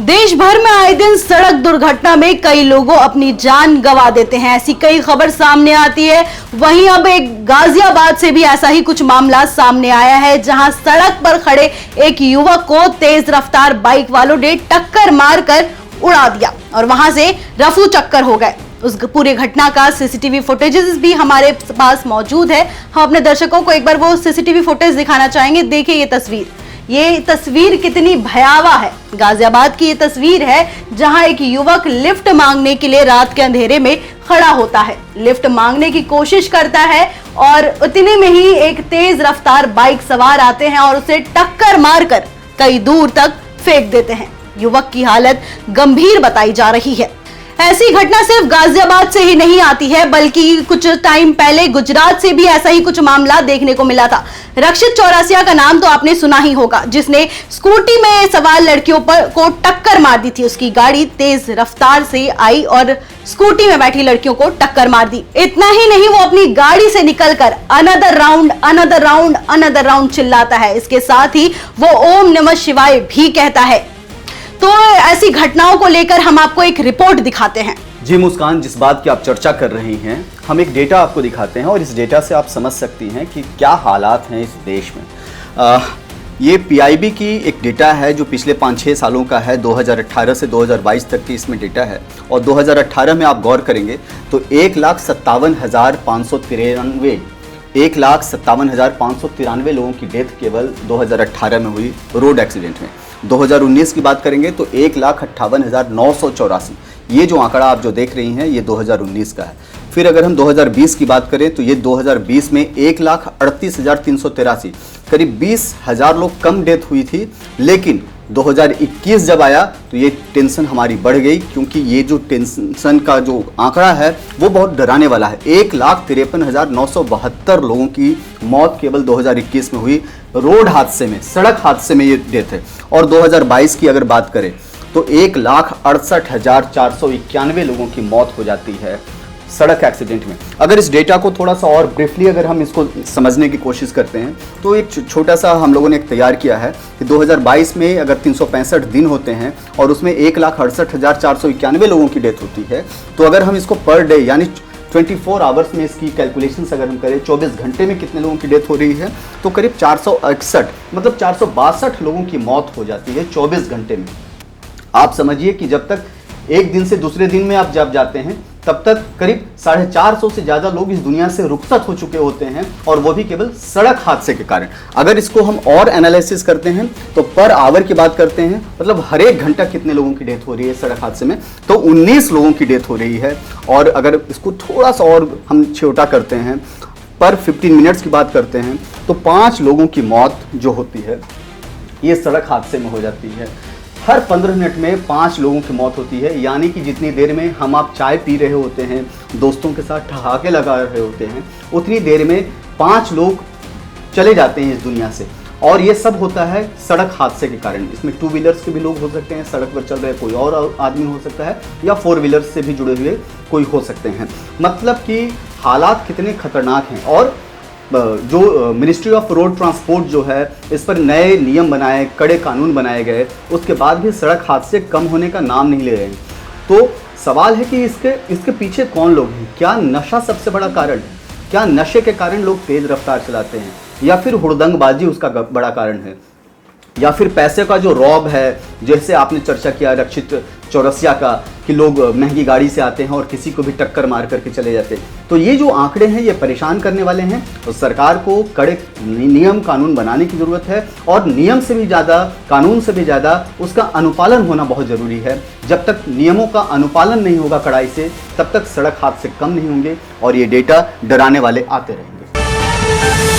देश भर में आए दिन सड़क दुर्घटना में कई लोगों अपनी जान गंवा देते हैं। ऐसी कई खबर सामने आती है। वहीं अब एक गाजियाबाद से भी ऐसा ही कुछ मामला सामने आया है, जहां सड़क पर खड़े एक युवक को तेज रफ्तार बाइक वालों ने टक्कर मारकर उड़ा दिया और वहां से रफू चक्कर हो गए। उस पूरे घटना का सीसीटीवी फुटेजेस भी हमारे पास मौजूद है। हम अपने दर्शकों को एक बार वो सीसीटीवी फुटेज दिखाना चाहेंगे। देखिए ये तस्वीर कितनी भयावह है। गाजियाबाद की ये तस्वीर है, जहां एक युवक लिफ्ट मांगने के लिए रात के अंधेरे में खड़ा होता है, लिफ्ट मांगने की कोशिश करता है और उतने में ही एक तेज रफ्तार बाइक सवार आते हैं और उसे टक्कर मारकर कई दूर तक फेंक देते हैं। युवक की हालत गंभीर बताई जा रही है। ऐसी घटना सिर्फ गाजियाबाद से ही नहीं आती है, बल्कि कुछ टाइम पहले गुजरात से भी ऐसा ही कुछ मामला देखने को मिला था। रक्षित चौरसिया का नाम तो आपने सुना ही होगा, जिसने स्कूटी में सवार लड़कियों को टक्कर मार दी थी। उसकी गाड़ी तेज रफ्तार से आई और स्कूटी में बैठी लड़कियों को टक्कर मार दी। इतना ही नहीं, वो अपनी गाड़ी से निकलकर another round another round another round चिल्लाता है। इसके साथ ही वो ओम नमः शिवाय भी कहता है। तो ऐसी घटनाओं को लेकर हम आपको एक रिपोर्ट दिखाते हैं। जी मुस्कान, जिस बात की आप चर्चा कर रही हैं, हम एक डेटा आपको दिखाते हैं और इस डेटा से आप समझ सकती हैं कि क्या हालात हैं इस देश में। ये पीआईबी की एक डेटा है जो पिछले 5-6 सालों का है। 2018 से 2022 तक की इसमें डेटा है और 2018 में आप गौर करेंगे तो 1,57,593 लोगों की डेथ केवल 2018 में हुई रोड एक्सीडेंट में। 2019 की बात करेंगे तो 1,58,984। ये जो आंकड़ा आप जो देख रही हैं ये 2019 का है। फिर अगर हम 2020 की बात करें तो ये 2020 में 1,38,383, करीब 20,000 लोग कम डेथ हुई थी। लेकिन 2021 जब आया तो ये टेंशन हमारी बढ़ गई, क्योंकि ये जो टेंशन का जो आंकड़ा है वो बहुत डराने वाला है। 1,53,972 लोगों की मौत केवल 2021 में हुई रोड हादसे में, सड़क हादसे में ये डेथ है। और 2022 की अगर बात करें तो 1,68,491 लोगों की मौत हो जाती है सड़क एक्सीडेंट में। अगर इस डेटा को थोड़ा सा और ब्रीफली अगर हम इसको समझने की कोशिश करते हैं तो एक छोटा सा हम लोगों ने एक तैयार किया है कि 2022 में अगर 365 दिन होते हैं और उसमें 1,68,491 लोगों की डेथ होती है, तो अगर हम इसको पर डे यानी 24 आवर्स में इसकी कैलकुलेशंस अगर हम करें, 24 घंटे में कितने लोगों की डेथ हो रही है, तो करीब 461 मतलब 462 लोगों की मौत हो जाती है 24 घंटे में। आप समझिए कि जब तक एक दिन से दूसरे दिन में आप जब जाते हैं तब तक करीब 450 से ज़्यादा लोग इस दुनिया से रुखसत हो चुके होते हैं, और वो भी केवल सड़क हादसे के कारण। अगर इसको हम और एनालिसिस करते हैं तो पर आवर की बात करते हैं, मतलब हर एक घंटा कितने लोगों की डेथ हो रही है सड़क हादसे में, तो 19 लोगों की डेथ हो रही है। और अगर इसको थोड़ा सा और हम छोटा करते हैं, पर 15 मिनट्स की बात करते हैं, तो 5 लोगों की मौत जो होती है ये सड़क हादसे में हो जाती है। हर 15 मिनट में 5 लोगों की मौत होती है, यानी कि जितनी देर में हम आप चाय पी रहे होते हैं, दोस्तों के साथ ठहाके लगा रहे होते हैं, उतनी देर में 5 लोग चले जाते हैं इस दुनिया से। और ये सब होता है सड़क हादसे के कारण। इसमें 2 व्हीलर्स के भी लोग हो सकते हैं, सड़क पर चल रहे कोई और आदमी हो सकता है, या 4 व्हीलर्स से भी जुड़े हुए कोई हो सकते हैं। मतलब कि हालात कितने खतरनाक हैं। और जो मिनिस्ट्री ऑफ रोड ट्रांसपोर्ट जो है, इस पर नए नियम बनाए, कड़े कानून बनाए गए, उसके बाद भी सड़क हादसे कम होने का नाम नहीं ले रहे हैं। तो सवाल है कि इसके पीछे कौन लोग हैं? क्या नशा सबसे बड़ा कारण है? क्या नशे के कारण लोग तेज रफ्तार चलाते हैं, या फिर हुड़दंगबाजी उसका बड़ा कारण है, या फिर पैसे का जो रौब है, जैसे आपने चर्चा किया रक्षित चौरसिया का, कि लोग महंगी गाड़ी से आते हैं और किसी को भी टक्कर मार करके चले जाते हैं। तो ये जो आंकड़े हैं ये परेशान करने वाले हैं। तो सरकार को कड़े नियम कानून बनाने की ज़रूरत है, और नियम से भी ज़्यादा, कानून से भी ज़्यादा उसका अनुपालन होना बहुत ज़रूरी है। जब तक नियमों का अनुपालन नहीं होगा कड़ाई से, तब तक सड़क हादसे कम नहीं होंगे और ये डेटा डराने वाले आते रहेंगे।